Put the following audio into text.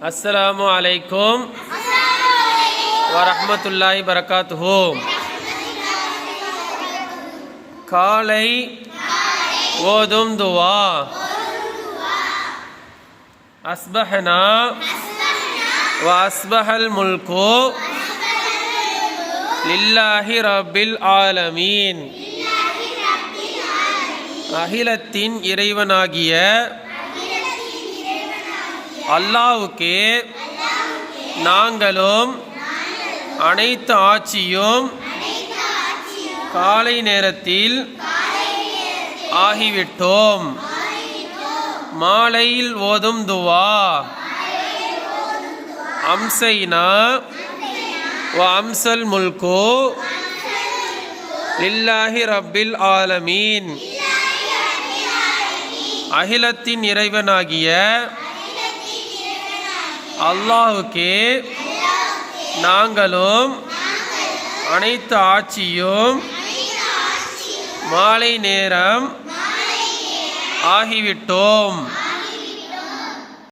அஸ்ஸலாமு அலைக்கும் வரஹ்மத்துல்லாஹி பரகாத்துஹு. காலை ஓதும் துவா. அஸ்பஹனா வ அஸ்பஹல் முல்கு லில்லாஹி ரப்பில் ஆலமீன். அகிலத்தின் இறைவனாகிய அல்லாஹ்வுக்கே நாங்களும் அனைத்து ஆட்சியும் காலை நேரத்தில் ஆகிவிட்டோம். மாலையில் ஓதும் துவா. அம்சைனா வ அம்சல் முல்கு லில்லாஹி ரப்பில் ஆலமீன். அகிலத்தின் இறைவனாகிய அல்லாஹ்வுக்கே நாங்களும் அனைத்து ஆட்சியும் மாலை நேரம் ஆகிவிட்டோம்.